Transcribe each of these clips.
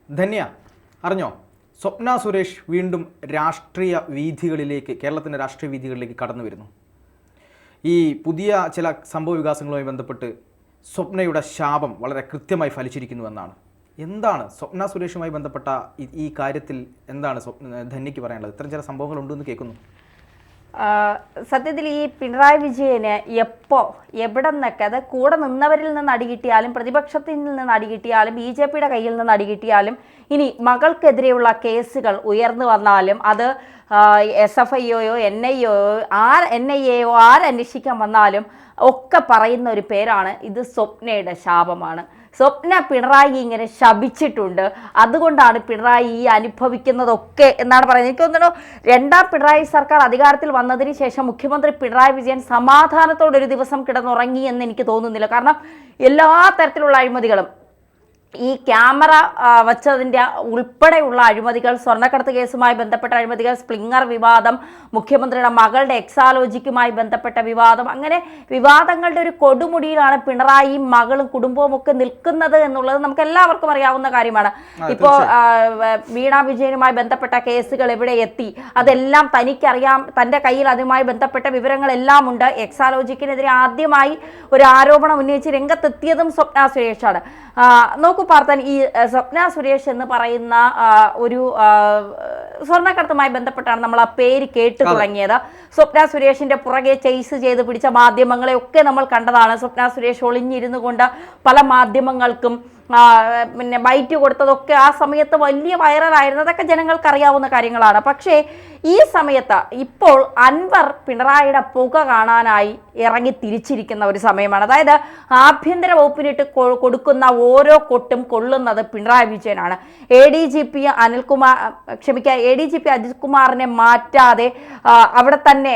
ധന്യ, അറിഞ്ഞോ, സ്വപ്ന സുരേഷ് വീണ്ടും രാഷ്ട്രീയ വീഥികളിലേക്ക്, കേരളത്തിൻ്റെ രാഷ്ട്രീയ വീഥികളിലേക്ക് കടന്നു വരുന്നു. ഈ പുതിയ ചില സംഭവ വികാസങ്ങളുമായി ബന്ധപ്പെട്ട് സ്വപ്നയുടെ ശാപം വളരെ കൃത്യമായി ഫലിച്ചിരിക്കുന്നുവെന്നാണ്. എന്താണ് സ്വപ്ന സുരേഷുമായി ബന്ധപ്പെട്ട ഈ കാര്യത്തിൽ എന്താണ് ധന്യയ്ക്ക് പറയാനുള്ളത്? ഇത്തരം ചില സംഭവങ്ങൾ ഉണ്ടെന്ന് കേൾക്കുന്നു. സത്യത്തിൽ ഈ പിണറായി വിജയന് എപ്പോൾ എവിടെ നിന്നൊക്കെ, അത് കൂടെ നിന്നവരിൽ നിന്ന് അടികിട്ടിയാലും പ്രതിപക്ഷത്തിൽ നിന്ന് അടികിട്ടിയാലും BJPയുടെ കയ്യിൽ നിന്ന് അടികിട്ടിയാലും ഇനി മകൾക്കെതിരെയുള്ള കേസുകൾ ഉയർന്നു വന്നാലും അത് SFIയോയോ NIAയോ NIAയോ ആരന്വേഷിക്കാൻ വന്നാലും ഒക്കെ പറയുന്ന ഒരു പേരാണ് ഇത് സ്വപ്നയുടെ ശാപമാണ്. സ്വപ്ന പിണറായി ഇങ്ങനെ ശപിച്ചിട്ടുണ്ട്, അതുകൊണ്ടാണ് പിണറായി ഈ അനുഭവിക്കുന്നതൊക്കെ എന്നാണ് പറയുന്നത്. എനിക്ക് തോന്നുന്നു രണ്ടാം പിണറായി സർക്കാർ അധികാരത്തിൽ വന്നതിന് ശേഷം മുഖ്യമന്ത്രി പിണറായി വിജയൻ സമാധാനത്തോടൊരു ദിവസം കിടന്നുറങ്ങി എന്ന് എനിക്ക് തോന്നുന്നില്ല. കാരണം എല്ലാ തരത്തിലുള്ള അഴിമതികളും, ഈ ക്യാമറ വച്ചതിൻ്റെ ഉൾപ്പെടെയുള്ള അഴിമതികൾ, സ്വർണ്ണക്കടത്ത് കേസുമായി ബന്ധപ്പെട്ട അഴിമതികൾ, സ്പ്ലിങ്ങർ വിവാദം, മുഖ്യമന്ത്രിയുടെ മകളുടെ എക്സാലോജിക്കുമായി ബന്ധപ്പെട്ട വിവാദം, അങ്ങനെ വിവാദങ്ങളുടെ ഒരു കൊടുമുടിയിലാണ് പിണറായിയും മകളും കുടുംബവും ഒക്കെ നിൽക്കുന്നത് എന്നുള്ളത് നമുക്ക് എല്ലാവർക്കും അറിയാവുന്ന കാര്യമാണ്. ഇപ്പോൾ വീണ വിജയനുമായി ബന്ധപ്പെട്ട കേസുകൾ എവിടെ എത്തി, അതെല്ലാം തനിക്കറിയാം, തൻ്റെ കയ്യിൽ അതുമായി ബന്ധപ്പെട്ട വിവരങ്ങളെല്ലാം ഉണ്ട്. എക്സാലോജിക്കിനെതിരെ ആദ്യമായി ഒരു ആരോപണം ഉന്നയിച്ച് രംഗത്തെത്തിയതും സ്വപ്ന സുരേഷാണ്. നോക്കൂ പാർത്താൻ, ഈ സ്വപ്ന സുരേഷ് എന്ന് പറയുന്ന ഒരു സ്വർണ്ണക്കടത്തുമായി ബന്ധപ്പെട്ടാണ് നമ്മൾ ആ പേര് കേട്ടു തുടങ്ങിയത്. സ്വപ്ന സുരേഷിന്റെ പുറകെ ചേസ് ചെയ്ത് പിടിച്ച മാധ്യമങ്ങളെ ഒക്കെ നമ്മൾ കണ്ടതാണ്. സ്വപ്ന സുരേഷ് ഒളിഞ്ഞിരുന്നു കൊണ്ട് പല മാധ്യമങ്ങൾക്കും പിന്നെ ബൈറ്റ് കൊടുത്തതൊക്കെ ആ സമയത്ത് വലിയ വൈറലായിരുന്നു. അതൊക്കെ ജനങ്ങൾക്ക് അറിയാവുന്ന കാര്യങ്ങളാണ്. പക്ഷേ ഈ സമയത്ത് ഇപ്പോൾ അൻവർ പിണറായിയുടെ പുക കാണാനായി ഇറങ്ങി തിരിച്ചിരിക്കുന്ന ഒരു സമയമാണ്. അതായത് ആഭ്യന്തര വകുപ്പിനിട്ട് കൊടുക്കുന്ന ഓരോ കൊട്ടും കൊള്ളുന്നത് പിണറായി വിജയനാണ്. ADGP അജിത് കുമാറിനെ മാറ്റാതെ അവിടെ തന്നെ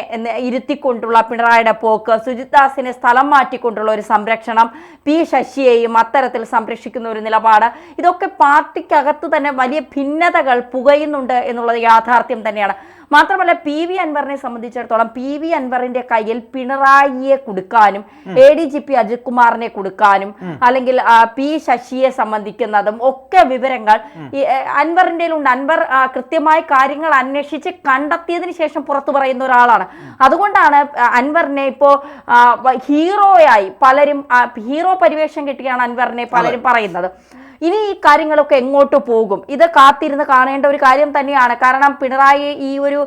ഇരുത്തിക്കൊണ്ടുള്ള പിണറായിയുടെ പോക്ക്, സുജിത് ദാസിനെ സ്ഥലം മാറ്റിക്കൊണ്ടുള്ള ഒരു സംരക്ഷണം, P ശശിയെയും അത്തരത്തിൽ സംരക്ഷിക്കുന്ന ഒരു നിലപാട്, ഇതൊക്കെ പാർട്ടിക്കകത്ത് തന്നെ വലിയ ഭിന്നതകൾ പുകയുന്നുണ്ട് എന്നുള്ളത് യാഥാർത്ഥ്യം തന്നെയാണ്. മാത്രമല്ല PV അൻവറിനെ സംബന്ധിച്ചിടത്തോളം PV അൻവറിന്റെ കയ്യിൽ പിണറായിയെ കൊടുക്കാനും ADGP അജിത് കുമാറിനെ കൊടുക്കാനും അല്ലെങ്കിൽ P ശശിയെ സംബന്ധിക്കുന്നതും ഒക്കെ വിവരങ്ങൾ അൻവറിന്റെ ഉണ്ട്. അൻവർ കൃത്യമായി കാര്യങ്ങൾ അന്വേഷിച്ച് കണ്ടെത്തിയതിനു ശേഷം പുറത്തു പറയുന്ന ഒരാളാണ്. അതുകൊണ്ടാണ് അൻവറിനെ ഇപ്പോ ഹീറോയായി പലരും, ഹീറോ പരിവേഷം കിട്ടിയാണ് അൻവറിനെ പലരും പറയുന്നത്. ഇനി ഈ കാര്യങ്ങളൊക്കെ എങ്ങോട്ട് പോകും, ഇത് കാത്തിരുന്ന് കാണേണ്ട ഒരു കാര്യം തന്നെയാണ്. കാരണം പിണറായി ഈ ഒരു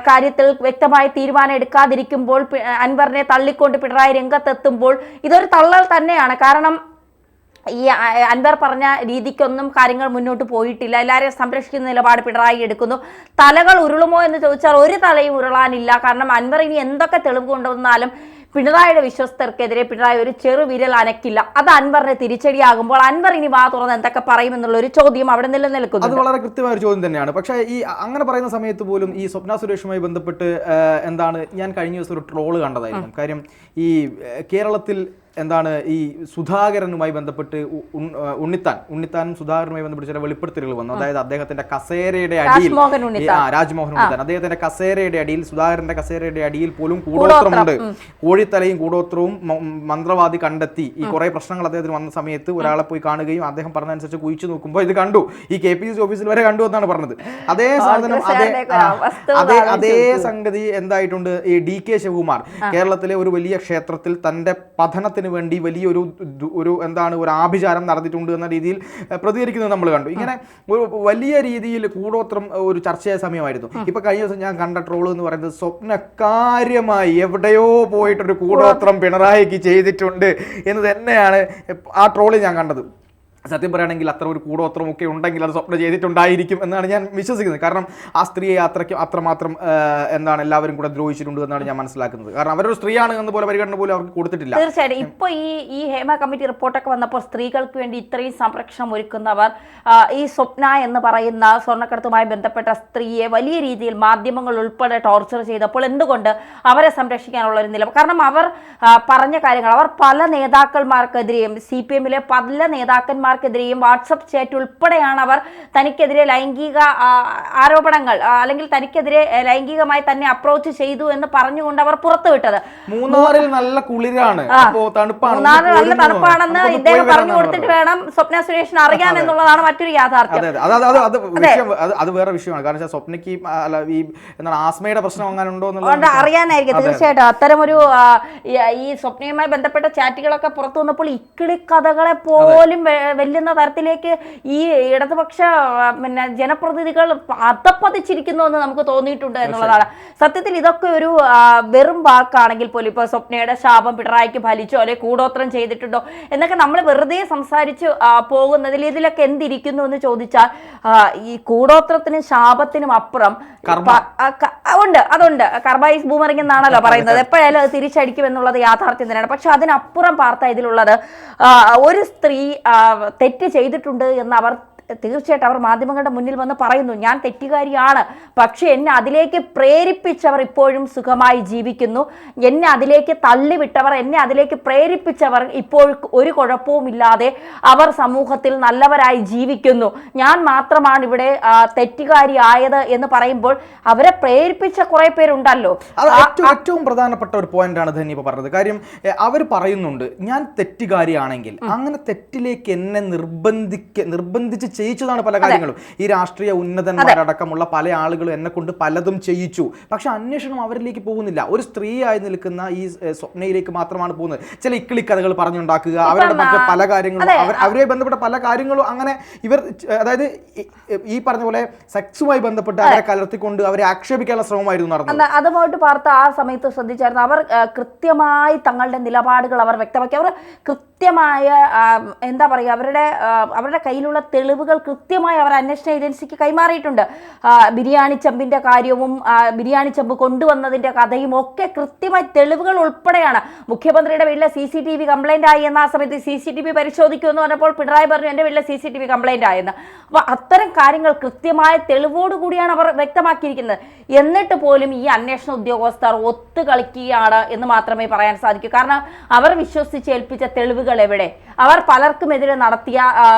കാര്യത്തിൽ വ്യക്തമായ തീരുമാനം എടുക്കാതിരിക്കുമ്പോൾ, അൻവറിനെ തള്ളിക്കൊണ്ട് പിണറായി രംഗത്തെത്തുമ്പോൾ ഇതൊരു തള്ളൽ തന്നെയാണ്. കാരണം ഈ അൻവർ പറഞ്ഞ രീതിക്കൊന്നും കാര്യങ്ങൾ മുന്നോട്ട് പോയിട്ടില്ല. എല്ലാവരെയും സംരക്ഷിക്കുന്ന നിലപാട് പിണറായി എടുക്കുന്നു. തലകൾ ഉരുളുമോ എന്ന് ചോദിച്ചാൽ ഒരു തലയും ഉരുളാനില്ല. കാരണം അൻവർ ഇനി എന്തൊക്കെ തെളിവ് കൊണ്ടുവന്നാലും പിണറായിയുടെ വിശ്വസ്തർക്കെതിരെ പിണറായി ഒരു ചെറുവിരൽ അനക്കില്ല. അത് അൻവറിനെ തിരിച്ചടിയാകുമ്പോൾ അൻവർ ഇനി വാ തുറന്ന് എന്തൊക്കെ പറയുമെന്നുള്ള ഒരു ചോദ്യം അവിടെ നിലനിൽക്കുന്നു. അത് വളരെ കൃത്യമായ ഒരു ചോദ്യം തന്നെയാണ്. പക്ഷേ ഈ അങ്ങനെ പറയുന്ന സമയത്ത് പോലും ഈ സ്വപ്ന സുരേഷുമായി ബന്ധപ്പെട്ട് എന്താണ്, ഞാൻ കഴിഞ്ഞ ദിവസം ഒരു ട്രോള് കണ്ടതായിരുന്നു. കാര്യം ഈ കേരളത്തിൽ എന്താണ് ഈ സുധാകരനുമായി ബന്ധപ്പെട്ട് ഉണ്ണിത്താനും സുധാകരനുമായി ബന്ധപ്പെട്ട് ചില വെളിപ്പെടുത്തലുകൾ വന്നു. അതായത് അദ്ദേഹത്തിന്റെ കസേരയുടെ അടിയിൽ, രാജ്മോഹൻ ഉണ്ണിത്താൻ, അദ്ദേഹത്തിന്റെ കസേരയുടെ അടിയിൽ, സുധാകരന്റെ കസേരയുടെ അടിയിൽ പോലും കൂടോത്രമുണ്ട്. കോഴിത്തലയും കൂടോത്രവും മന്ത്രവാദി കണ്ടെത്തി. ഈ കുറെ പ്രശ്നങ്ങൾ അദ്ദേഹത്തിന് വന്ന സമയത്ത് ഒരാളെ പോയി കാണുകയും അദ്ദേഹം പറഞ്ഞതനുസരിച്ച് കുഴിച്ചു നോക്കുമ്പോൾ ഇത് കണ്ടു. ഈ KPCC ഓഫീസിൽ വരെ കണ്ടു എന്നാണ് പറഞ്ഞത്. അതേ സാധനം അതേ സംഗതി എന്തായിട്ടുണ്ട്, ഈ DK ശിവകുമാർ കേരളത്തിലെ ഒരു വലിയ ക്ഷേത്രത്തിൽ തന്റെ പഠനത്തിന് വേണ്ടി വലിയൊരു എന്താണ് ഒരു ആഭിചാരം നടന്നിട്ടുണ്ട് എന്ന രീതിയിൽ പ്രതികരിക്കുന്നത് നമ്മൾ കണ്ടു. ഇങ്ങനെ ഒരു വലിയ രീതിയിൽ കൂടോത്രം ഒരു ചർച്ചയായ സമയമായിരുന്നു. ഇപ്പൊ കഴിഞ്ഞ ദിവസം ഞാൻ കണ്ട ട്രോള് എന്ന് പറയുന്നത് സ്വപ്ന കാര്യമായി എവിടെയോ പോയിട്ടൊരു കൂടോത്രം പിണറായിക്ക് ചെയ്തിട്ടുണ്ട് എന്ന് തന്നെയാണ് ആ ട്രോളിൽ ഞാൻ കണ്ടത്. സത്യം പറയുകയാണെങ്കിൽ അത്ര ഒരു കൂടോത്രമൊക്കെ ഉണ്ടെങ്കിൽ അത് സ്വപ്നം ചെയ്തിട്ടുണ്ടായിരിക്കും എന്നാണ് ഞാൻ വിശ്വസിക്കുന്നത്. കാരണം ആ സ്ത്രീയെ അത്രമാത്രം എന്താണ് എല്ലാവരും കൂടെ ദ്രോഹിച്ചിട്ടുണ്ട് എന്നാണ് ഞാൻ മനസ്സിലാക്കുന്നത്. കാരണം അവരൊരു സ്ത്രീയാണ് എന്ന് പോലെ പരിഗണന പോലും അവർക്ക് കൊടുത്തിട്ടില്ല. തീർച്ചയായിട്ടും ഇപ്പൊ ഈ ഹേമ കമ്മിറ്റി റിപ്പോർട്ടൊക്കെ വന്നപ്പോൾ സ്ത്രീകൾക്ക് വേണ്ടി ഇത്രയും സംരക്ഷണം ഒരുക്കുന്നവർ ഈ സ്വപ്ന എന്ന് പറയുന്ന സ്വർണ്ണക്കടത്തുമായി ബന്ധപ്പെട്ട സ്ത്രീയെ വലിയ രീതിയിൽ മാധ്യമങ്ങൾ ഉൾപ്പെടെ ടോർച്ചർ ചെയ്തപ്പോൾ എന്തുകൊണ്ട് അവരെ സംരക്ഷിക്കാനുള്ള ഒരു നിലപാട്? കാരണം അവർ പറഞ്ഞ കാര്യങ്ങൾ, അവർ പല നേതാക്കന്മാർക്കെതിരെയും CPM പല നേതാക്കന്മാർ പിമാർക്കെതിരെയും വാട്സപ്പ് ചാറ്റ് ഉൾപ്പെടെയാണ് അവർ തനിക്കെതിരെ ലൈംഗിക ആരോപണങ്ങൾ അല്ലെങ്കിൽ തനിക്കെതിരെ ലൈംഗികമായി തന്നെ അപ്രോച്ച് ചെയ്തു എന്ന് പറഞ്ഞുകൊണ്ട് അവർ പുറത്തുവിട്ടത്. മൂന്നാറിൽ നല്ല കുളിരാണ്, മൂന്നാറിൽ നല്ല തണുപ്പാണെന്ന് ഇദ്ദേഹം പറഞ്ഞു കൊടുത്തിട്ട് വേണം സ്വപ്ന സുരേഷിന് അറിയാൻ എന്നുള്ളതാണ് മറ്റൊരു യാഥാർത്ഥ്യം. അത് വേറെ വിഷയമാണ്. കാരണം സ്വപ്നയ്ക്ക് ഈ എന്താണ് ആസ്മയുടെ പ്രശ്നം അങ്ങനെ ഉണ്ടോ എന്നുള്ളത് അറിയാനായിരിക്കും തീർച്ചയായിട്ടും. അത്തരമൊരു ഈ സ്വപ്നയുമായി ബന്ധപ്പെട്ട ചാറ്റുകളൊക്കെ പുറത്തു വന്നപ്പോൾ ഇക്കിളി കഥകളെ പോലും വെല്ലുന്ന തരത്തിലേക്ക് ഈ ഇടതുപക്ഷ പിന്നെ ജനപ്രതിനിധികൾ അധപ്പതിച്ചിരിക്കുന്നു എന്ന് നമുക്ക് തോന്നിയിട്ടുണ്ട് എന്നുള്ളതാണ് സത്യത്തിൽ. ഇതൊക്കെ ഒരു വെറും വാക്കാണെങ്കിൽ പോലും ഇപ്പൊ സ്വപ്നയുടെ ശാപം പിണറായിക്ക് ഫലിച്ചോ അല്ലെ കൂടോത്രം ചെയ്തിട്ടുണ്ടോ എന്നൊക്കെ നമ്മൾ വെറുതെ സംസാരിച്ച് പോകുന്നതിൽ ഇതിലൊക്കെ എന്തിരിക്കുന്നു എന്ന് ചോദിച്ചാൽ ഈ കൂടോത്രത്തിനും ശാപത്തിനും അപ്പുറം അതുണ്ട്. കർമ്മ ഈസ് ബൂമറിംഗ് എന്നാണല്ലോ പറയുന്നത്. എപ്പോഴായാലും അത് തിരിച്ചടിക്കും എന്നുള്ളത് യാഥാർത്ഥ്യം തന്നെയാണ്. പക്ഷെ അതിനപ്പുറം പാർത്ത ഇതിലുള്ളത് ഒരു സ്ത്രീ തെറ്റ് ചെയ്തിട്ടുണ്ട് എന്ന് അവർ തീർച്ചയായിട്ടും അവർ മാധ്യമങ്ങളുടെ മുന്നിൽ വന്ന് പറയുന്നു, ഞാൻ തെറ്റുകാരിയാണ്, പക്ഷെ എന്നെ അതിലേക്ക് പ്രേരിപ്പിച്ചവർ ഇപ്പോഴും സുഖമായി ജീവിക്കുന്നു, എന്നെ അതിലേക്ക് തള്ളിവിട്ടവർ, എന്നെ അതിലേക്ക് പ്രേരിപ്പിച്ചവർ ഇപ്പോൾ ഒരു കുഴപ്പവുമില്ലാതെ അവർ സമൂഹത്തിൽ നല്ലവരായി ജീവിക്കുന്നു, ഞാൻ മാത്രമാണ് ഇവിടെ തെറ്റുകാരിയായത് എന്ന് പറയുമ്പോൾ അവരെ പ്രേരിപ്പിച്ച കുറെ പേരുണ്ടല്ലോ. ഏറ്റവും പ്രധാനപ്പെട്ട ഒരു പോയിന്റാണ് ധന്യ ഇപ്പൊ പറഞ്ഞത്. കാര്യം അവർ പറയുന്നുണ്ട്, ഞാൻ തെറ്റുകാരിയാണെങ്കിൽ അങ്ങനെ തെറ്റിലേക്ക് എന്നെ നിർബന്ധിച്ച് ചെയ്യിച്ചതാണ് പല കാര്യങ്ങളും. ഈ രാഷ്ട്രീയ ഉന്നതന്മാരടക്കമുള്ള പല ആളുകളും എന്നെ കൊണ്ട് പലതും ചെയ്യിച്ചു. പക്ഷെ അന്വേഷണം അവരിലേക്ക് പോകുന്നില്ല. ഒരു സ്ത്രീ ആയി നിൽക്കുന്ന ഈ സ്വപ്നയിലേക്ക് മാത്രമാണ് പോകുന്നത്. ചില ഇക്കിളി കഥകൾ പറഞ്ഞുണ്ടാക്കുക, അവരുടെ മറ്റ് പല കാര്യങ്ങളും അവരെ ബന്ധപ്പെട്ട പല കാര്യങ്ങളും അങ്ങനെ ഇവർ അതായത് ഈ പറഞ്ഞ പോലെ സെക്സുമായി ബന്ധപ്പെട്ട് അവരെ കലർത്തിക്കൊണ്ട് അവരെ ആക്ഷേപിക്കാനുള്ള ശ്രമമായിരുന്നു നടന്നത്. അതുമായിട്ട് പാർത്ത ആ സമയത്ത് ശ്രദ്ധിച്ചായിരുന്നു. അവർ കൃത്യമായി തങ്ങളുടെ നിലപാടുകൾ അവർ വ്യക്തമാക്കി. അവർ കൃത്യമായ എന്താ പറയുക, അവരുടെ കയ്യിലുള്ള തെളിവുകൾ കൃത്യമായി അവർ അന്വേഷണ ഏജൻസിക്ക് കൈമാറിയിട്ടുണ്ട്. ബിരിയാണി ചെമ്പിന്റെ കാര്യവും ബിരിയാണി ചെമ്പ് കൊണ്ടുവന്നതിന്റെ കഥയും ഒക്കെ കൃത്യമായി തെളിവുകൾ ഉൾപ്പെടെയാണ്. മുഖ്യമന്ത്രിയുടെ വീട്ടിലെ CCTV കംപ്ലൈന്റ് ആയി എന്ന ആ സമയത്ത് CCTV പരിശോധിക്കുമെന്ന് പറഞ്ഞപ്പോൾ പിണറായി പറഞ്ഞു എന്റെ വീട്ടിലെ CCTV കംപ്ലൈന്റ് ആയെന്ന്. അപ്പൊ അത്തരം കാര്യങ്ങൾ കൃത്യമായ തെളിവോടുകൂടിയാണ് അവർ വ്യക്തമാക്കിയിരിക്കുന്നത്. എന്നിട്ട് പോലും ഈ അന്വേഷണ ഉദ്യോഗസ്ഥർ ഒത്തുകളിക്കുകയാണ് എന്ന് മാത്രമേ പറയാൻ സാധിക്കൂ. കാരണം അവർ വിശ്വസിച്ചേൽപ്പിച്ച തെളിവുകൾ എവിടെ? അവർ പലർക്കുമെതിരെ നടത്തിയ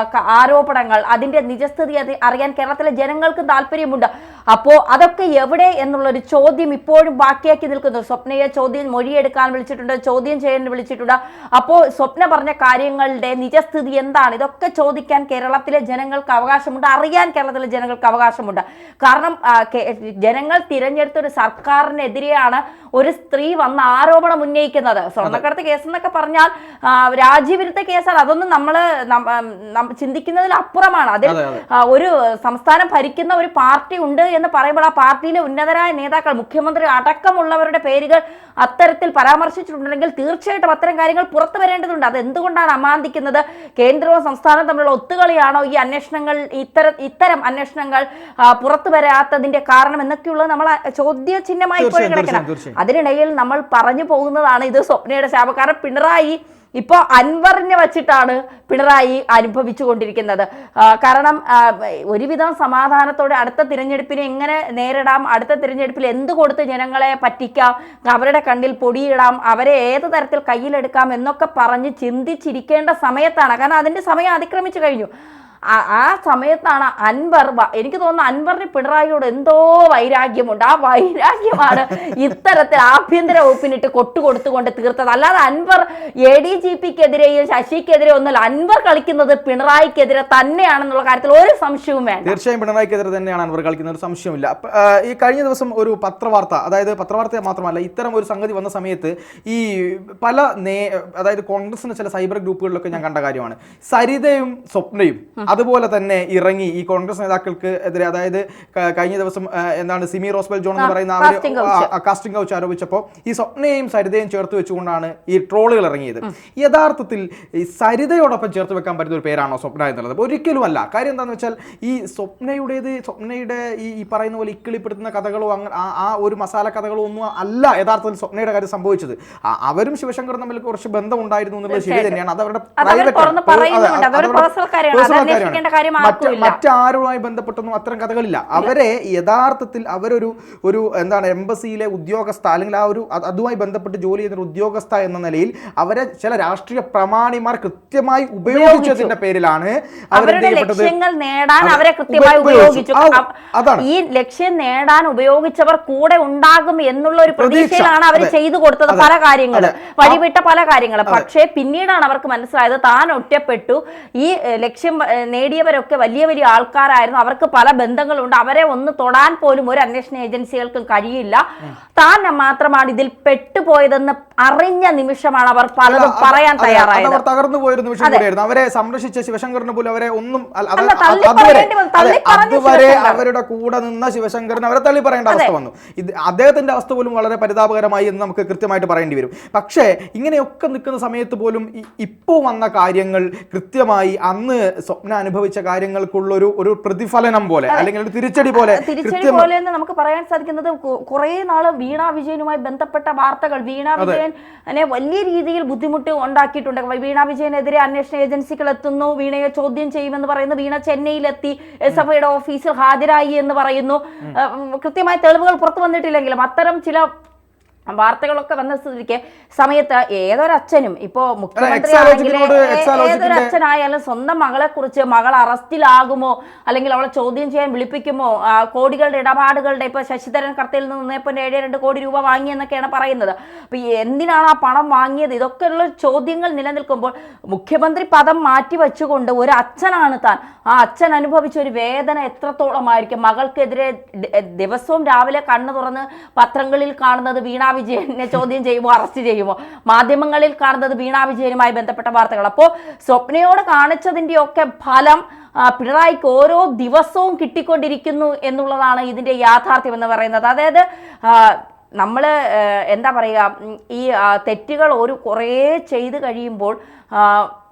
ആരോപണങ്ങൾ, അതിന്റെ നിജസ്ഥിതി അറിയാൻ കേരളത്തിലെ ജനങ്ങൾക്ക് താല്പര്യമുണ്ട്. അപ്പോൾ അതൊക്കെ എവിടെ എന്നുള്ളൊരു ചോദ്യം ഇപ്പോഴും ബാക്കിയാക്കി നിൽക്കുന്നു. സ്വപ്നയെ മൊഴിയെടുക്കാൻ വിളിച്ചിട്ടുണ്ട്, ചോദ്യം ചെയ്യാൻ വിളിച്ചിട്ടുണ്ട്. അപ്പോൾ സ്വപ്ന പറഞ്ഞ കാര്യങ്ങളുടെ നിജസ്ഥിതി എന്താണ്? ഇതൊക്കെ ചോദിക്കാൻ കേരളത്തിലെ ജനങ്ങൾക്ക് അവകാശമുണ്ട്, അറിയാൻ കേരളത്തിലെ ജനങ്ങൾക്ക് അവകാശമുണ്ട്. കാരണം ജനങ്ങൾ തിരഞ്ഞെടുത്തൊരു സർക്കാരിനെതിരെയാണ് ഒരു സ്ത്രീ വന്ന ആരോപണം ഉന്നയിക്കുന്നത്. സ്വർണ്ണക്കടത്ത് കേസ് എന്നൊക്കെ പറഞ്ഞാൽ രാജ്യവിരുദ്ധ കേസാണ്. അതൊന്നും നമ്മൾ ചിന്തിക്കുന്നതിൽ അപ്പുറമാണ്. അതിൽ ഒരു സംസ്ഥാനം ഭരിക്കുന്ന ഒരു പാർട്ടി ഉണ്ട് എന്ന് പറയുമ്പോൾ ആ പാർട്ടിയിലെ ഉന്നതരായ നേതാക്കൾ, മുഖ്യമന്ത്രി അടക്കമുള്ളവരുടെ പേരുകൾ അത്തരത്തിൽ പരാമർശിച്ചിട്ടുണ്ടെങ്കിൽ തീർച്ചയായിട്ടും അത്തരം കാര്യങ്ങൾ പുറത്തു വരേണ്ടതുണ്ട്. അത് എന്തുകൊണ്ടാണ് അമാന്തിക്കുന്നത്? കേന്ദ്രവും സംസ്ഥാനവും തമ്മിലുള്ള ഒത്തുകളിയാണോ ഈ അന്വേഷണങ്ങൾ, ഇത്തരം അന്വേഷണങ്ങൾ പുറത്തു വരാത്തതിന്റെ കാരണം എന്നൊക്കെയുള്ളത് നമ്മൾ ചോദ്യചിഹ്നമായി ഇപ്പോഴും കിടക്കണം. അതിനിടയിൽ നമ്മൾ പറഞ്ഞു പോകുന്നതാണ് ഇത് സ്വപ്നയുടെ ശാപം. കാരണം പിണറായി ഇപ്പോൾ അൻവറിനെ വച്ചിട്ടാണ് പിണറായി അനുഭവിച്ചു കൊണ്ടിരിക്കുന്നത്. കാരണം ഒരുവിധം സമാധാനത്തോടെ അടുത്ത തിരഞ്ഞെടുപ്പിനെ എങ്ങനെ നേരിടാം, അടുത്ത തിരഞ്ഞെടുപ്പിൽ എന്ത് കൊടുത്ത് ജനങ്ങളെ പറ്റിക്കാം, അവരുടെ കണ്ണിൽ പൊടിയിടാം, അവരെ ഏത് തരത്തിൽ കയ്യിലെടുക്കാം എന്നൊക്കെ പറഞ്ഞ് ചിന്തിച്ചിരിക്കേണ്ട സമയത്താണ്. കാരണം അതിൻ്റെ സമയം അതിക്രമിച്ചു കഴിഞ്ഞു. ആ സമയത്താണ് അൻവർ, എനിക്ക് തോന്നുന്നു അൻവറിന് പിണറായിയോട് എന്തോ വൈരാഗ്യമുണ്ട്. ആ വൈരാഗ്യമാണ് ഇത്തരത്തിൽ ആഭ്യന്തര വകുപ്പിനിട്ട് കൊട്ടുകൊടുത്തുകൊണ്ട് തീർത്തത്. അല്ലാതെ അൻവർ ADGPക്കെതിരെയും ശശിക്കെതിരെ ഒന്നുമല്ല. അൻവർ കളിക്കുന്നത് പിണറായിക്കെതിരെ തന്നെയാണെന്നുള്ള കാര്യത്തിൽ ഒരു സംശയവും വേണ്ട. തീർച്ചയായും പിണറായിക്കെതിരെ തന്നെയാണ് അൻവർ കളിക്കുന്നത്, ഒരു സംശയമില്ല. ഈ കഴിഞ്ഞ ദിവസം ഒരു പത്രവാർത്ത, അതായത് പത്രവാർത്ത മാത്രമല്ല, ഇത്തരം ഒരു സംഗതി വന്ന സമയത്ത് ഈ പല അതായത് കോൺഗ്രസിന്റെ ചില സൈബർ ഗ്രൂപ്പുകളിലൊക്കെ ഞാൻ കണ്ട കാര്യമാണ്. സരിതയും സ്വപ്നയും അതുപോലെ തന്നെ ഇറങ്ങി ഈ കോൺഗ്രസ് നേതാക്കൾക്ക് എതിരെ, അതായത് കഴിഞ്ഞ ദിവസം എന്താണ് സിമി റോസ്ബെൽ ജോൺ എന്ന് പറയുന്ന കാസ്റ്റിംഗ് കൗച്ച് ആരോപിച്ചപ്പോൾ ഈ സ്വപ്നയെയും സരിതയും ചേർത്ത് വെച്ചുകൊണ്ടാണ് ഈ ട്രോളുകൾ ഇറങ്ങിയത്. യഥാർത്ഥത്തിൽ ഈ സരിതയോടൊപ്പം ചേർത്ത് വെക്കാൻ പറ്റുന്ന ഒരു പേരാണോ സ്വപ്ന എന്നുള്ളത്? ഒരിക്കലും അല്ല. കാര്യം എന്താണെന്ന് വെച്ചാൽ ഈ സ്വപ്നയുടെ ഈ പറയുന്ന പോലെ ഇക്കിളിപ്പെടുത്തുന്ന കഥകളോ ആ ഒരു മസാല കഥകളോ ഒന്നും അല്ല യഥാർത്ഥത്തിൽ സ്വപ്നയുടെ കാര്യം സംഭവിച്ചത്. അവരും ശിവശങ്കറും തമ്മിൽ കുറച്ച് ബന്ധം ഉണ്ടായിരുന്നു എന്നുള്ളത് ശരി തന്നെയാണ്. അത് അവരുടെ അന്വേഷിക്കേണ്ട കാര്യം ആർക്കുമില്ല. മറ്റാരുമായി ബന്ധപ്പെട്ടൊന്നും അത്തരം കഥകളില്ല. അവരെ യഥാർത്ഥത്തിൽ ഒരു എന്താണ് എംബസിയിലെ ഉദ്യോഗസ്ഥ അല്ലെങ്കിൽ അതുമായി ബന്ധപ്പെട്ട് ജോലി ചെയ്യുന്ന ഉദ്യോഗസ്ഥ എന്ന നിലയിൽ അവരെ ചില രാഷ്ട്രീയ പ്രമാണിമാർ കൃത്യമായി ഉപയോഗിച്ചതിന്റെ പേരിലാണ് അവരുടെ ലക്ഷ്യങ്ങൾ നേടാൻ അവരെ കൃത്യമായി ഉപയോഗിച്ചു. ഈ ലക്ഷ്യം നേടാൻ ഉപയോഗിച്ചവർ കൂടെ ഉണ്ടാകും എന്നുള്ള ഒരു പ്രതീക്ഷയിലാണ് അവർ ചെയ്തു കൊടുത്തത് പല കാര്യങ്ങൾ, വഴിവിട്ട പല കാര്യങ്ങൾ. പക്ഷേ പിന്നീടാണ് അവർക്ക് മനസ്സിലായത് താൻ ഒറ്റപ്പെട്ടു. ഈ ലക്ഷ്യം നേടിയവരൊക്കെ വലിയ വലിയ ആൾക്കാരായിരുന്നു, അവർക്ക് പല ബന്ധങ്ങളുണ്ട്, അവരെ ഒന്ന് തൊടാൻ പോലും ഒരു അന്വേഷണ ഏജൻസികൾക്കും കഴിയില്ല. താൻ മാത്രമാണ് ഇതിൽ പെട്ടുപോയതെന്ന് അറിഞ്ഞ നിമിഷമാണ് അവർ പലതും പറയാൻ തയ്യാറായത്. അവർ തകർന്നു പോയൊരു നിമിഷം കൂടിയായിരുന്നു. അവരെ സംരക്ഷിച്ച ശിവശങ്കറിന് പോലും അവരെ ഒന്നും അതുവരെ അവരുടെ കൂടെ നിന്ന ശിവശങ്കറിന് അവരെ തള്ളി പറയേണ്ട അവസ്ഥ വന്നു. അദ്ദേഹത്തിന്റെ അവസ്ഥ പോലും വളരെ പരിതാപകരമായി എന്ന് നമുക്ക് കൃത്യമായിട്ട് പറയേണ്ടി വരും. പക്ഷേ ഇങ്ങനെയൊക്കെ നിൽക്കുന്ന സമയത്ത് പോലും ഇപ്പോൾ വന്ന കാര്യങ്ങൾ കൃത്യമായി അന്ന് സ്വപ്ന അനുഭവിച്ച കാര്യങ്ങൾക്കുള്ള ഒരു പ്രതിഫലനം പോലെ അല്ലെങ്കിൽ ഒരു തിരിച്ചടി പോലെ എന്ന് നമുക്ക് പറയാൻ സാധിക്കുന്നത് കുറെ നാള് വീണ വിജയനുമായി ബന്ധപ്പെട്ട വാർത്തകൾ വീണ വിജയനെ വലിയ രീതിയിൽ ബുദ്ധിമുട്ട് ഉണ്ടാക്കിയിട്ടുണ്ട്. വീണ വിജയനെതിരെ അന്വേഷണ ഏജൻസികൾ എത്തുന്നു, വീണയെ ചോദ്യം ചെയ്യുമെന്ന് പറയുന്നു, വീണ ചെന്നൈയിലെത്തി SFIയുടെ ഓഫീസിൽ ഹാജരായി എന്ന് പറയുന്നു. കൃത്യമായ തെളിവുകൾ പുറത്തു വന്നിട്ടില്ലെങ്കിലും അത്തരം ചില വാർത്തകളൊക്കെ വന്ന സ്ഥിതിക്ക് സമയത്ത് ഏതൊരച്ഛനും ഇപ്പോ മുഖ്യമന്ത്രി ഏതൊരു അച്ഛനായാലും സ്വന്തം മകളെ കുറിച്ച് മകൾ അറസ്റ്റിലാകുമോ അല്ലെങ്കിൽ അവളെ ചോദ്യം ചെയ്യാൻ വിളിപ്പിക്കുമോ, കോടികളുടെ ഇടപാടുകളുടെ ഇപ്പൊ ശശിധരൻ കർത്തയിൽ നിന്ന് 1.72 കോടി രൂപ വാങ്ങിയെന്നൊക്കെയാണ് പറയുന്നത്. അപ്പൊ എന്തിനാണ് ആ പണം വാങ്ങിയത്, ഇതൊക്കെയുള്ള ചോദ്യങ്ങൾ നിലനിൽക്കുമ്പോൾ മുഖ്യമന്ത്രി പദം മാറ്റി വെച്ചുകൊണ്ട് ഒരു അച്ഛനാണ് താൻ, ആ അച്ഛൻ അനുഭവിച്ച ഒരു വേദന എത്രത്തോളമായിരിക്കും. മകൾക്കെതിരെ ദിവസവും രാവിലെ കണ്ണു തുറന്ന് പത്രങ്ങളിൽ കാണുന്നത് വീണ വിജയനെ ചോദ്യം ചെയ്യുമോ, അറസ്റ്റ് ചെയ്യുമോ, മാധ്യമങ്ങളിൽ കാണുന്നത് വീണ വിജയനുമായി ബന്ധപ്പെട്ട വാർത്തകൾ. അപ്പോൾ സ്വപ്നയോട് കാണിച്ചതിന്റെ ഒക്കെ ഫലം പിണറായിക്ക് ഓരോ ദിവസവും കിട്ടിക്കൊണ്ടിരിക്കുന്നു എന്നുള്ളതാണ് ഇതിന്റെ യാഥാർത്ഥ്യം എന്ന് പറയുന്നത്. അതായത് നമ്മൾ എന്താ പറയുക, ഈ തെറ്റുകൾ കുറേ ചെയ്ത് കഴിയുമ്പോൾ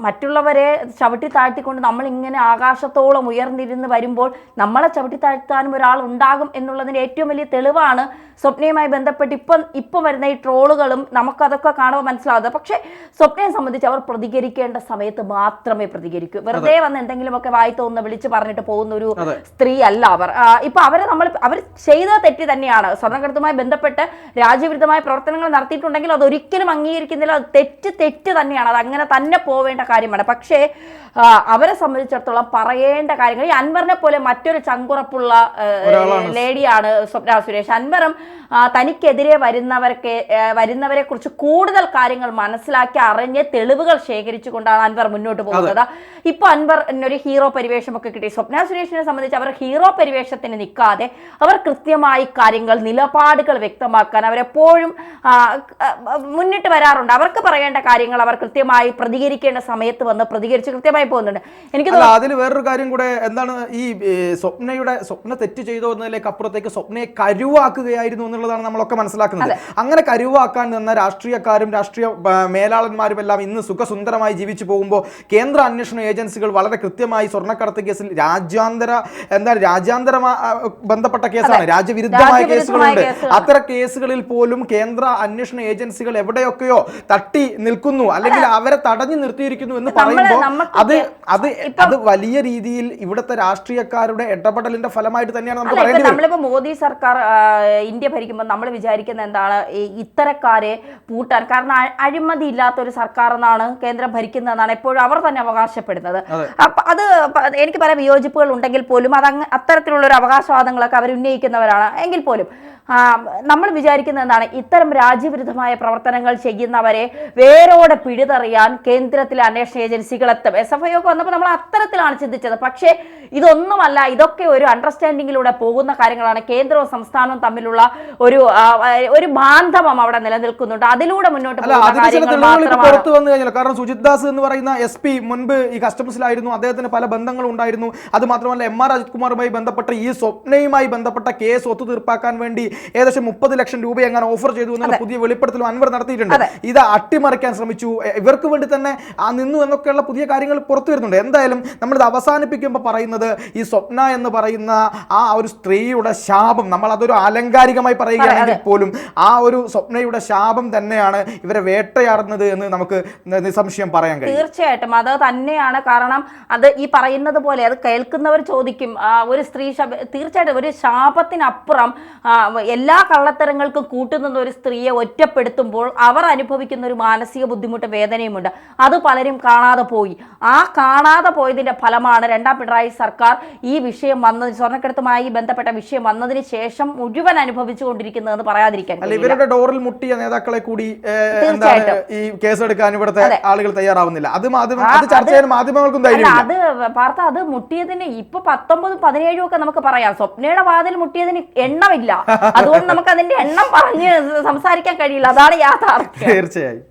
മറ്റുള്ളവരെ ചവിട്ടി താഴ്ത്തിക്കൊണ്ട് നമ്മളിങ്ങനെ ആകാശത്തോളം ഉയർന്നിരുന്ന് വരുമ്പോൾ നമ്മളെ ചവിട്ടി താഴ്ത്താനും ഒരാൾ ഉണ്ടാകും എന്നുള്ളതിൻ്റെ ഏറ്റവും വലിയ തെളിവാണ് സ്വപ്നയുമായി ബന്ധപ്പെട്ട് ഇപ്പം വരുന്ന ഈ ട്രോളുകളും നമുക്കതൊക്കെ കാണുമ്പോൾ മനസ്സിലാവുന്നത്. പക്ഷേ സ്വപ്നയെ സംബന്ധിച്ച് അവർ പ്രതികരിക്കേണ്ട സമയത്ത് മാത്രമേ പ്രതികരിക്കൂ. വെറുതെ വന്ന് എന്തെങ്കിലുമൊക്കെ വായി തോന്നുന്ന വിളിച്ച് പറഞ്ഞിട്ട് പോകുന്ന ഒരു സ്ത്രീ അല്ല അവർ. ഇപ്പൊ അവർ ചെയ്ത തെറ്റ് തന്നെയാണ്. സ്വർണ്ണക്കടത്തുമായി ബന്ധപ്പെട്ട് രാജ്യവിരുദ്ധമായ പ്രവർത്തനങ്ങൾ നടത്തിയിട്ടുണ്ടെങ്കിൽ അതൊരിക്കലും അംഗീകരിക്കുന്നില്ല. അത് തെറ്റ് തന്നെയാണ്. അത് അങ്ങനെ തന്നെ പോവേണ്ട കാര്യമാണ്. പക്ഷേ അവരെ സംബന്ധിച്ചിടത്തോളം പറയേണ്ട കാര്യങ്ങൾ, ഈ അൻവറിനെ പോലെ മറ്റൊരു ചങ്കുറപ്പുള്ള ലേഡിയാണ് സ്വപ്ന സുരേഷ്. അൻവറും തനിക്കെതിരെ വരുന്നവരെ കുറിച്ച് കൂടുതൽ കാര്യങ്ങൾ മനസ്സിലാക്കി അറിഞ്ഞ് തെളിവുകൾ ശേഖരിച്ചുകൊണ്ടാണ് അൻവർ മുന്നോട്ട് പോകുന്നത്. ഇപ്പൊ അൻവറിനൊരു ഹീറോ പരിവേഷമൊക്കെ കിട്ടി. സ്വപ്ന സുരേഷിനെ സംബന്ധിച്ച് അവർ ഹീറോ പരിവേഷത്തിന് നിൽക്കാതെ അവർ കൃത്യമായി കാര്യങ്ങൾ, നിലപാടുകൾ വ്യക്തമാക്കാൻ അവരെപ്പോഴും മുന്നിട്ട് വരാറുണ്ട്. അവർക്ക് പറയേണ്ട കാര്യങ്ങൾ അവർ കൃത്യമായി പ്രതികരിക്കേണ്ട സമയത്ത് വന്ന് പ്രതികരിച്ച് കൃത്യമായി പോകുന്നുണ്ട്. എനിക്ക് അതിൽ വേറൊരു കാര്യം കൂടെ എന്താണ്, ഈ സ്വപ്ന തെറ്റ് ചെയ്തോ എന്നതിലേക്ക് അപ്പുറത്തേക്ക് സ്വപ്നയെ കരുവാക്കുകയായിരുന്നു എന്നുള്ളതാണ് നമ്മളൊക്കെ മനസ്സിലാക്കുന്നത്. അങ്ങനെ കരുവാക്കാൻ നിന്ന രാഷ്ട്രീയക്കാരും രാഷ്ട്രീയ മേലാളന്മാരും എല്ലാം ഇന്ന് സുഖസുന്ദരമായി ജീവിച്ചു പോകുമ്പോൾ കേന്ദ്ര അന്വേഷണ ഏജൻസികൾ വളരെ കൃത്യമായി സ്വർണ്ണക്കടത്ത് കേസിൽ രാജ്യാന്തര ബന്ധപ്പെട്ട കേസാണ്, രാജ്യവിരുദ്ധമായ കേസുകളുണ്ട്. അത്തരം കേസുകളിൽ പോലും കേന്ദ്ര അന്വേഷണ ഏജൻസികൾ എവിടെയൊക്കെയോ തട്ടി നിൽക്കുന്നു അല്ലെങ്കിൽ അവരെ തടഞ്ഞു നിർത്തിയിരിക്കുന്നു എന്ന് പറയുമ്പോൾ അത് വലിയ രീതിയിൽ ഇവിടുത്തെ രാഷ്ട്രീയക്കാരുടെ ഇടപെടലിന്റെ ഫലമായിട്ട് തന്നെയാണ് നമുക്ക് പറയുന്നത്. നമ്മളിപ്പോ മോദി സർക്കാർ ഇന്ത്യ ഭരിക്കുമ്പോൾ നമ്മൾ വിചാരിക്കുന്ന എന്താണ്, ഇത്തരക്കാരെ പൂട്ടാൻ. കാരണം അഴിമതി ഇല്ലാത്ത ഒരു സർക്കാർ എന്നാണ് കേന്ദ്രം ഭരിക്കുന്നതെന്നാണ് എപ്പോഴും അവർ തന്നെ അവകാശപ്പെടുന്നത്. അത് എനിക്ക് പല വിയോജിപ്പുകൾ ഉണ്ടെങ്കിൽ പോലും അത്തരത്തിലുള്ള ഒരു അവകാശവാദങ്ങളൊക്കെ അവർ ഉന്നയിക്കുന്നവരാണ് എങ്കിൽ പോലും നമ്മൾ വിചാരിക്കുന്നത് എന്താണ്, ഇത്തരം രാജ്യവിരുദ്ധമായ പ്രവർത്തനങ്ങൾ ചെയ്യുന്നവരെ വേരോടെ പിഴുതെറിയാൻ കേന്ദ്രത്തിലെ അന്വേഷണ ഏജൻസികൾ എത്തും. SFI ഒക്കെ വന്നപ്പോൾ നമ്മൾ അത്തരത്തിലാണ് ചിന്തിച്ചത്. പക്ഷേ ഇതൊന്നുമല്ല, ഇതൊക്കെ ഒരു അണ്ടർസ്റ്റാൻഡിങ്ങിലൂടെ പോകുന്ന കാര്യങ്ങളാണ്. കേന്ദ്രവും സംസ്ഥാനവും തമ്മിലുള്ള ഒരു ബാന്ധവം അവിടെ നിലനിൽക്കുന്നുണ്ട്. അതിലൂടെ മുന്നോട്ട് പോകുന്ന കാര്യങ്ങൾ മാത്രമാണ്. കാരണം സുജിത് ദാസ് എന്ന് പറയുന്ന SP മുൻപ് ഈ കസ്റ്റംസിലായിരുന്നു, അദ്ദേഹത്തിന് പല ബന്ധങ്ങളും ഉണ്ടായിരുന്നു. അത് മാത്രമല്ല MR അജിത് കുമാറുമായി ബന്ധപ്പെട്ട ഈ സ്വപ്നയുമായി ബന്ധപ്പെട്ട കേസ് ഒത്തുതീർപ്പാക്കാൻ വേണ്ടി ഏകദേശം 30 ലക്ഷം രൂപ എങ്ങനെ ഓഫർ ചെയ്തു എന്നുള്ള പുതിയ വെളിപ്പെടുത്തലും അൻവർ നടത്തിയിട്ടുണ്ട്. ഇത് അട്ടിമറിക്കാൻ ശ്രമിച്ചു, ഇവർക്ക് വേണ്ടി തന്നെ നിന്നു എന്നൊക്കെയുള്ള പുതിയ കാര്യങ്ങൾ പുറത്തു വരുന്നുണ്ട്. എന്തായാലും നമ്മളിത് അവസാനിപ്പിക്കുമ്പോൾ പറയുന്നത് ഈ സ്വപ്ന എന്ന് പറയുന്ന ആ ഒരു സ്ത്രീയുടെ ശാപം, നമ്മൾ അതൊരു ആലങ്കാരികമായി പറയുകയാണെങ്കിൽ പോലും ആ ഒരു സ്വപ്നയുടെ ശാപം തന്നെയാണ് ഇവരെ വേട്ടയാടുന്നത് എന്ന് നമുക്ക് നിസ്സംശയം പറയാൻ കഴിയും. തീർച്ചയായിട്ടും അത് തന്നെയാണ്. കാരണം അത് ഈ പറയുന്നത് പോലെ അത് കേൾക്കുന്നവർ ചോദിക്കും, ഒരു സ്ത്രീ തീർച്ചയായിട്ടും ഒരു ശാപത്തിനപ്പുറം എല്ലാ കള്ളത്തരങ്ങൾക്കും കൂട്ടുനിന്ന ഒരു സ്ത്രീയെ ഒറ്റപ്പെടുത്തുമ്പോൾ അവർ അനുഭവിക്കുന്ന ഒരു മാനസിക ബുദ്ധിമുട്ട്, വേദനയുമുണ്ട്. അത് പലരും കാണാതെ പോയി. ആ കാണാതെ പോയതിന്റെ ഫലമാണ് രണ്ടാം പിണറായി സർക്കാർ ഈ വിഷയം വന്നതിന്, സ്വർണ്ണക്കടത്തുമായി ബന്ധപ്പെട്ട വിഷയം വന്നതിന് ശേഷം മുഴുവൻ അനുഭവിച്ചുകൊണ്ടിരിക്കുന്നതെന്ന് പറയാതിരിക്കാൻ. ഇവരുടെ ഡോറിൽ മുട്ടിയ നേതാക്കളെ കൂടി ഈ കേസെടുക്കാൻ ഇവിടുത്തെ ആളുകൾ തയ്യാറാവുന്നില്ല. അത് ചർച്ച ചെയ്യാൻ മാധ്യമങ്ങൾക്കും ധൈര്യമില്ല. അത് പാർത്ത അത് മുട്ടിയതിന് ഇപ്പൊ 19, 17 ഒക്കെ നമുക്ക് പറയാം. സ്വപ്നയുടെ വാതിൽ മുട്ടിയതിന് എണ്ണമില്ല. അതുകൊണ്ട് നമുക്ക് അതിന്റെ എണ്ണം പറഞ്ഞ് സംസാരിക്കാൻ കഴിയില്ല. അതാണ് യാഥാർത്ഥ്യം. തീർച്ചയായും.